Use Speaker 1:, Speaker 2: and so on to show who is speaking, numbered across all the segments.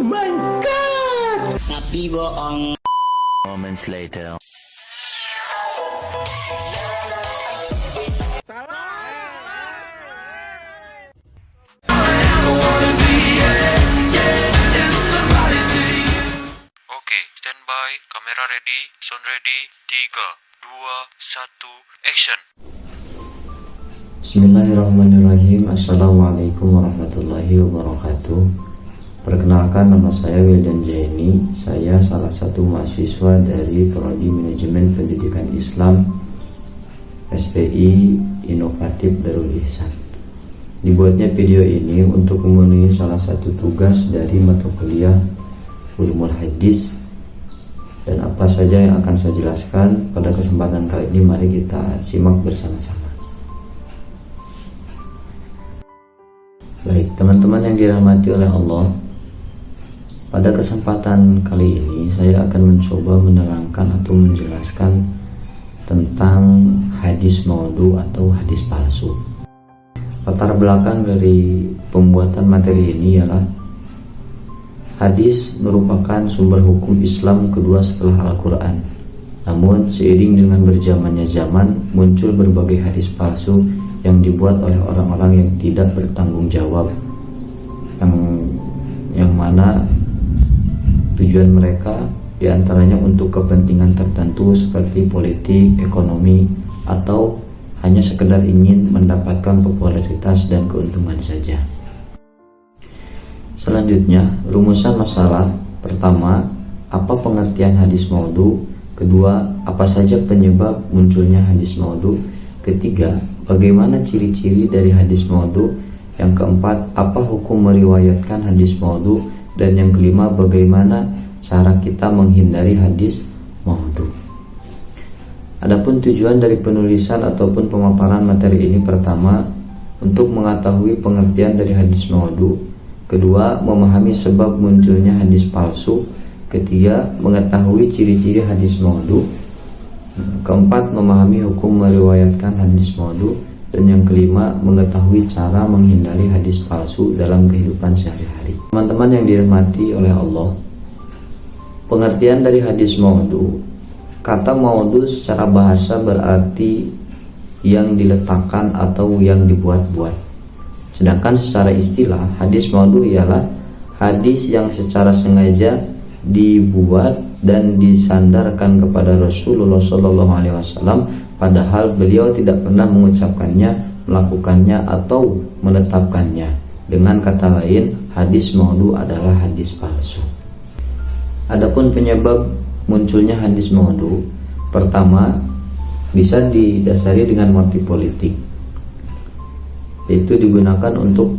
Speaker 1: my god.
Speaker 2: Tapi bohong.
Speaker 3: Moments later.
Speaker 4: Oke, standby, kamera ready, sound ready, 3, 2, 1, action.
Speaker 5: Bismillahirrahmanirrahim. Assalamualaikum warahmatullahi wabarakatuh. Perkenalkan, nama saya Wildan Jaini. Saya salah satu mahasiswa dari Prodi Manajemen Pendidikan Islam STI Inovatif Darul Ihsan. Dibuatnya video ini untuk memenuhi salah satu tugas dari mata kuliah Ulumul Hadis, dan apa saja yang akan saya jelaskan pada kesempatan kali ini mari kita simak bersama-sama. Baik, teman-teman yang dirahmati oleh Allah, pada kesempatan kali ini saya akan mencoba menerangkan atau menjelaskan tentang hadis maudhu atau hadis palsu. Latar belakang dari pembuatan materi ini ialah hadis merupakan sumber hukum Islam kedua setelah Al-Quran. Namun seiring dengan berjalannya zaman, muncul berbagai hadis palsu yang dibuat oleh orang-orang yang tidak bertanggung jawab, yang mana tujuan mereka diantaranya untuk kepentingan tertentu seperti politik, ekonomi, atau hanya sekedar ingin mendapatkan popularitas dan keuntungan saja. Selanjutnya, rumusan masalah. Pertama, apa pengertian hadis maudhu? Kedua, apa saja penyebab munculnya hadis maudhu? Ketiga, bagaimana ciri-ciri dari hadis maudhu? Yang keempat, apa hukum meriwayatkan hadis maudhu? Dan yang kelima, bagaimana cara kita menghindari hadis maudhu? Adapun tujuan dari penulisan ataupun pemaparan materi ini, pertama, untuk mengetahui pengertian dari hadis maudhu. Kedua, memahami sebab munculnya hadis palsu. Ketiga, mengetahui ciri-ciri hadis maudhu. Keempat, memahami hukum meriwayatkan hadis maudhu. Dan yang kelima, mengetahui cara menghindari hadis palsu dalam kehidupan sehari-hari. Teman-teman yang dirahmati oleh Allah, pengertian dari hadis maudhu. Kata maudhu secara bahasa berarti yang diletakkan atau yang dibuat-buat. Sedangkan secara istilah, hadis maudhu ialah hadis yang secara sengaja dibuat dan disandarkan kepada Rasulullah SAW, padahal beliau tidak pernah mengucapkannya, melakukannya, atau menetapkannya. Dengan kata lain, hadis maudhu adalah hadis palsu. Adapun penyebab munculnya hadis maudhu, pertama, bisa didasari dengan motif politik, yaitu digunakan untuk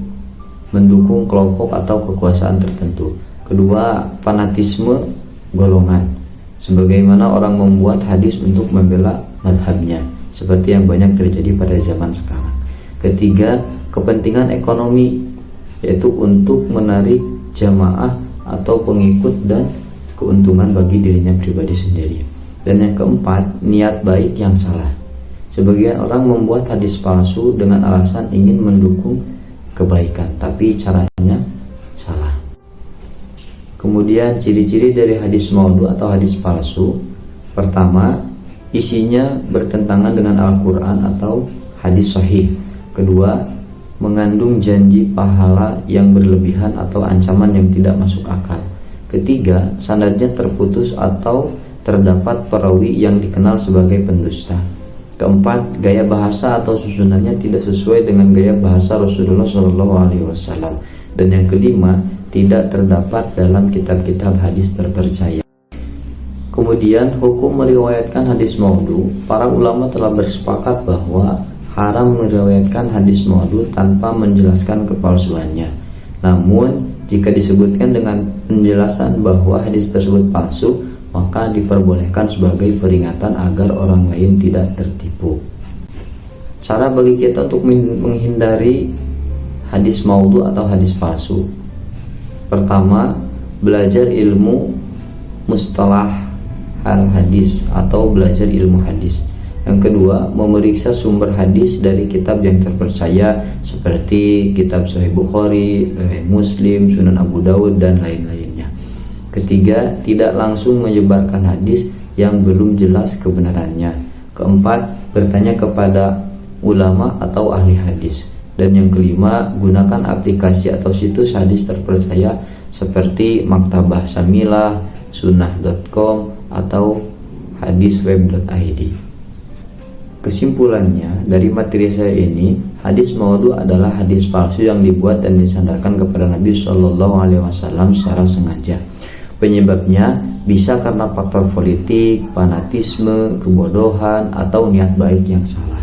Speaker 5: mendukung kelompok atau kekuasaan tertentu. Kedua, fanatisme golongan, sebagaimana orang membuat hadis untuk membela mazhabnya, seperti yang banyak terjadi pada zaman sekarang. Ketiga, kepentingan ekonomi, yaitu untuk menarik jamaah atau pengikut dan keuntungan bagi dirinya pribadi sendiri. Dan yang keempat, niat baik yang salah. Sebagian orang membuat hadis palsu dengan alasan ingin mendukung kebaikan, tapi caranya salah. Kemudian ciri-ciri dari hadis maudhu atau hadis palsu. Pertama, isinya bertentangan dengan Al-Quran atau hadis sahih. Kedua, mengandung janji pahala yang berlebihan atau ancaman yang tidak masuk akal. Ketiga, sanadnya terputus atau terdapat perawi yang dikenal sebagai pendusta. Keempat, gaya bahasa atau susunannya tidak sesuai dengan gaya bahasa Rasulullah SAW. Dan yang kelima, tidak terdapat dalam kitab-kitab hadis terpercaya. Kemudian, hukum meriwayatkan hadis maudhu. Para ulama telah bersepakat bahwa haram meriwayatkan hadis maudhu tanpa menjelaskan kepalsuannya. Namun, jika disebutkan dengan penjelasan bahwa hadis tersebut palsu, maka diperbolehkan sebagai peringatan agar orang lain tidak tertipu. Cara bagi kita untuk menghindari hadis maudhu atau hadis palsu. Pertama, belajar ilmu mustalah al-hadis atau belajar ilmu hadis. Yang kedua, memeriksa sumber hadis dari kitab yang terpercaya seperti kitab Sahih Bukhari, Sahih Muslim, Sunan Abu Dawud, dan lain-lainnya. Ketiga, tidak langsung menyebarkan hadis yang belum jelas kebenarannya. Keempat, bertanya kepada ulama atau ahli hadis. Dan yang kelima, gunakan aplikasi atau situs hadis terpercaya seperti Maktabah Samilah, Sunnah.com, atau hadisweb.id. Kesimpulannya, dari materi saya ini, hadis maudhu adalah hadis palsu yang dibuat dan disandarkan kepada Nabi SAW secara sengaja. Penyebabnya bisa karena faktor politik, fanatisme, kebodohan, atau niat baik yang salah.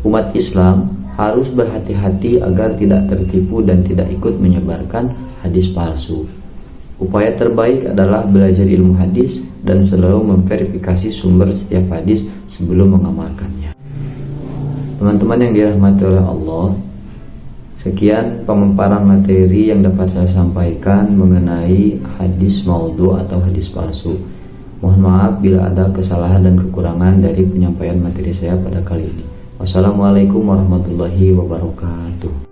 Speaker 5: Umat Islam harus berhati-hati agar tidak tertipu dan tidak ikut menyebarkan hadis palsu. Upaya terbaik adalah belajar ilmu hadis dan selalu memverifikasi sumber setiap hadis sebelum mengamalkannya. Teman-teman yang dirahmati oleh Allah, sekian pemaparan materi yang dapat saya sampaikan mengenai hadis maudhu atau hadis palsu. Mohon maaf bila ada kesalahan dan kekurangan dari penyampaian materi saya pada kali ini. Wassalamualaikum warahmatullahi wabarakatuh.